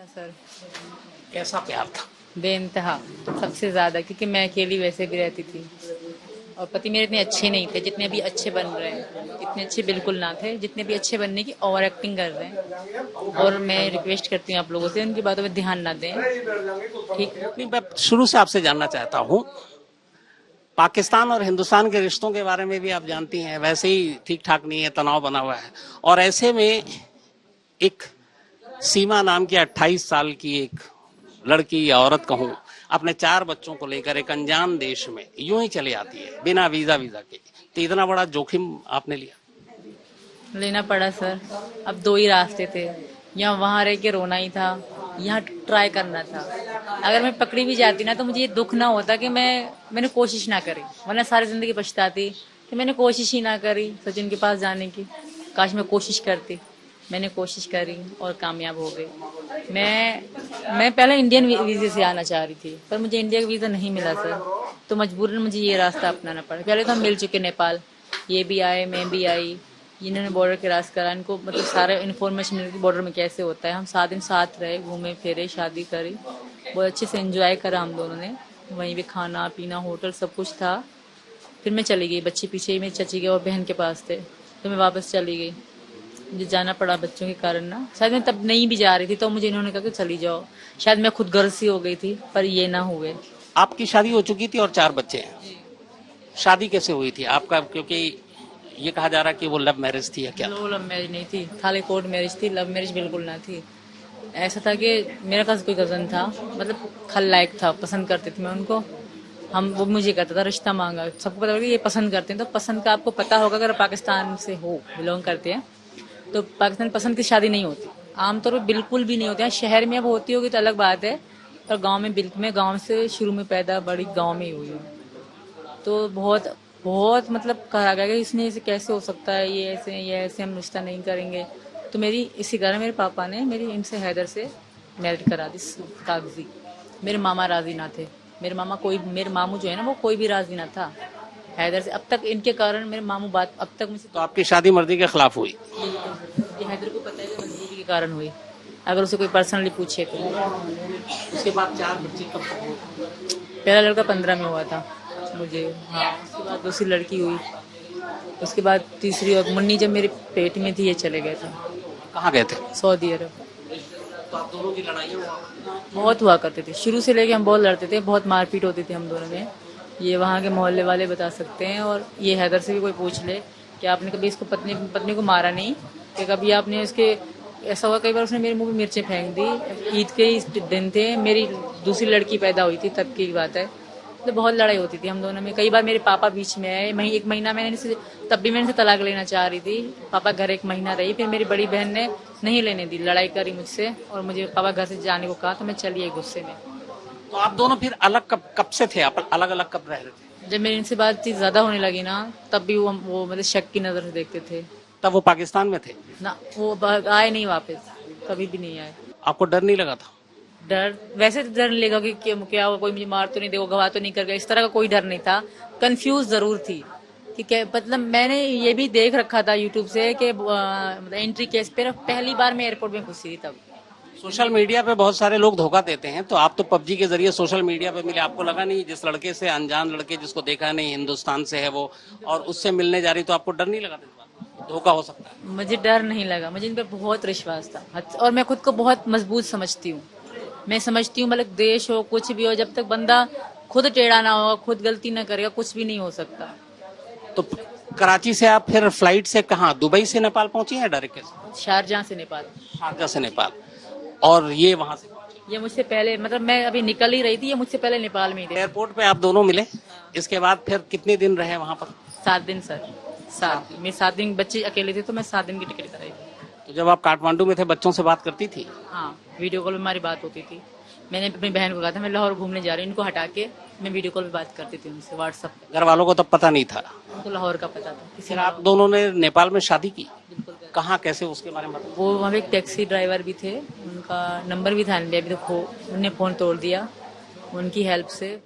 था सर। कैसा प्यार था? बेइंतहा, सबसे ज्यादा, क्योंकि मैं अकेली वैसे भी रहती थी और पति मेरे इतने अच्छे नहीं थे जितने भी अच्छे बन रहे हैं। इतने अच्छे बिल्कुल ना थे जितने भी अच्छे बनने की ओवर एक्टिंग कर रहे हैं। और मैं रिक्वेस्ट करती हूँ आप लोगों से उनकी बातों में ध्यान ना दें। ठीक है। नहीं, मैं शुरू से आपसे जानना चाहता हूँ, पाकिस्तान और हिंदुस्तान के रिश्तों के बारे में भी आप जानती हैं, वैसे ही ठीक ठाक नहीं है, तनाव बना हुआ है। और ऐसे में एक सीमा नाम की 28 साल की एक लड़की या औरत कहूं, अपने 4 बच्चों को लेकर एक अनजान देश में यूं ही चली आती है बिना वीजा के। तो इतना बड़ा जोखिम आपने लिया? लेना पड़ा सर। अब दो ही रास्ते थे, या वहां रह के रोना ही था, यहाँ ट्राई करना था। अगर मैं पकड़ी भी जाती ना तो मुझे ये दुख ना होता कि मैंने कोशिश ना करी, वरना सारी जिंदगी पछताती कि मैंने कोशिश ही ना करी सचिन के पास जाने की। काश मैं कोशिश करती। मैंने कोशिश करी और कामयाब हो गई। मैं पहले इंडियन वीजे से आना चाह रही थी, पर मुझे इंडिया का वीजा नहीं मिला सर, तो मजबूरन मुझे ये रास्ता अपनाना पड़ा। पहले तो हम मिल चुके नेपाल, ये भी आए, मैं भी आई, इन्होंने बॉर्डर क्रॉस करा, इनको मतलब सारा इन्फॉर्मेशन मिल गई बॉर्डर में कैसे होता है। हम 7 दिन साथ रहे, घूमे फिरे, शादी करी, बहुत अच्छे से एंजॉय करा हम दोनों ने। वहीं पे खाना पीना, होटल, सब कुछ था। फिर मैं चली गई, बच्चे पीछे ही मेरी चची के और बहन के पास थे, तो मैं वापस चली गई। मुझे जाना पड़ा बच्चों के कारण ना। शायद मैं तब नहीं भी जा रही थी, तो मुझे इन्होंने कहा कि चली जाओ। शायद मैं खुद गर्ल सी हो गई थी, पर ये ना हुए। आपकी शादी हो चुकी थी और 4 बच्चे हैं। शादी कैसे हुई थी आपका? क्योंकि ये कहा जा रहा है कि वो लव मैरिज थी या क्या था? लो, लव मैरिज नहीं थी, खाली कोर्ट मैरिज थी, लव मैरिज बिल्कुल ना थी। ऐसा था कि मेरा पास कोई कजन था, मतलब खलनायक था, पसंद करती थी मैं उनको। हम वो मुझे कहता था रिश्ता मांगा, सबको पता होगा ये पसंद करते हैं, तो पसंद का आपको पता होगा, अगर पाकिस्तान से हो, बिलोंग करते हैं, तो पाकिस्तान पसंद की शादी नहीं होती, आमतौर पर बिल्कुल भी नहीं होती है। शहर में अब होती होगी तो अलग बात है, पर गांव में बिल्कुल, मैं गांव से शुरू में पैदा बड़ी गांव में ही हुई हूँ। तो बहुत बहुत मतलब कहा गया कि इसने इसे कैसे हो सकता है, ये ऐसे हम रिश्ता नहीं करेंगे। तो मेरी इसी कारण मेरे पापा ने मेरी इनसे हैदर से मैरिज करा दी, कागजी। मेरे मामा राजी ना थे। मेरे मामू जो है ना, वो कोई भी राजी ना था हैदर से। अब तक इनके कारण मेरे मामू बात अब तक मुझसे, तो आपकी शादी मर्दी के खिलाफ हुई? ये हैदर को पता है कि मजबूरी के कारण हुई, अगर उसे कोई पर्सनली पूछे तो। उसके बाद 4 बच्चे कब तक हुए? पहला लड़का 15 में हुआ था मुझे, हाँ। उसके बाद दूसरी लड़की हुई, उसके बाद तीसरी, और मुन्नी जब मेरे पेट में थी ये चले गए थे कहाँ गए थे? सऊदी अरब। तो आप दोनों की लड़ाइयाँ हुआ? बहुत हुआ करते थे, शुरू से लेके हम बहुत लड़ते थे, बहुत मारपीट होती थी हम दोनों में। ये वहाँ के मोहल्ले वाले बता सकते हैं, और ये हैदर से भी कोई पूछ ले कि आपने कभी इसको पत्नी पत्नी को मारा नहीं, कि कभी आपने इसके, ऐसा हुआ कई बार उसने मेरे मुंह में मिर्चें फेंक दी। ईद के ही दिन थे, मेरी दूसरी लड़की पैदा हुई थी, तब की बात है। तो बहुत लड़ाई होती थी हम दोनों में। कई बार मेरे पापा बीच में आए, एक महीना मैंने इनसे, तब भी मैंने इनसे तलाक लेना चाह रही थी। पापा घर 1 महीना रही, फिर मेरी बड़ी बहन ने नहीं लेने दी, लड़ाई करी मुझसे, और मुझे पापा घर से जाने को कहा, तो मैं चली आई गुस्से में। तो आप दोनों फिर अलग कब से थे? आप अलग अलग कब रह रहे थे? जब मेरी इनसे बातचीत ज्यादा होने लगी ना, तब भी वो मतलब शक की नजर से देखते थे तब वो पाकिस्तान में थे? ना। वो आए नहीं वापस, कभी भी नहीं आए। आपको डर नहीं लगा था? डर, वैसे तो डर नहीं लगा कि क्या हुआ, कोई मुझे मार तो नहीं देगा, गवाह तो नहीं कर गया, इस तरह का कोई डर नहीं था। कंफ्यूज जरूर थी कि क्या, मतलब मैंने ये भी देख रखा था यूट्यूब से कि मतलब एंट्री केस पे पहली बार मैं एयरपोर्ट में घुसी थी तब। सोशल मीडिया पे बहुत सारे लोग धोखा देते हैं, तो आप तो पबजी के जरिए सोशल मीडिया पे मिले, आपको लगा नहीं जिस लड़के से, अनजान लड़के जिसको देखा नहीं, हिंदुस्तान से है वो, और उससे मिलने जा रही, तो आपको डर नहीं लगा था इस बात का? धोखा हो सकता है? मुझे डर नहीं लगा, मुझे इन पर बहुत विश्वास था, और मैं खुद को बहुत मजबूत समझती हूँ। मैं समझती हूँ, मतलब देश हो कुछ भी हो, जब तक बंदा खुद टेढ़ा ना होगा, खुद गलती ना करेगा, कुछ भी नहीं हो सकता। तो कराची से आप फिर फ्लाइट से कहाँ, दुबई से नेपाल पहुंची है डायरेक्ट? शारजाह से नेपाल। शारजा से नेपाल, और ये वहां से? ये मुझसे पहले, मतलब मैं अभी निकल ही रही थी, ये मुझसे पहले नेपाल में ही थे। एयरपोर्ट पे आप दोनों मिले, इसके बाद फिर कितने दिन रहे वहां पर? 7 दिन सर, 7 मैं 7 दिन, बच्चे अकेले थे तो मैं 7 दिन की टिकट कराई थी। तो जब आप काठमांडू में थे, बच्चों से बात करती थी? हाँ, वीडियो कॉल में हमारी बात होती थी। मैंने अपनी बहन को कहा था मैं लाहौर घूमने जा रही हूँ, इनको हटा के मैं वीडियो कॉल पे बात करती थी उनसे, व्हाट्सएप पे। घर वालों को तब पता नहीं था? उनको लाहौर का पता था। फिर आप दोनों ने नेपाल में शादी की? बिल्कुल। कहाँ, कैसे, उसके बारे में बताओ। वो वहाँ पे एक टैक्सी ड्राइवर भी थे, उनका नंबर भी था, अभी तो उनने फ़ोन तोड़ दिया, उनकी हेल्प से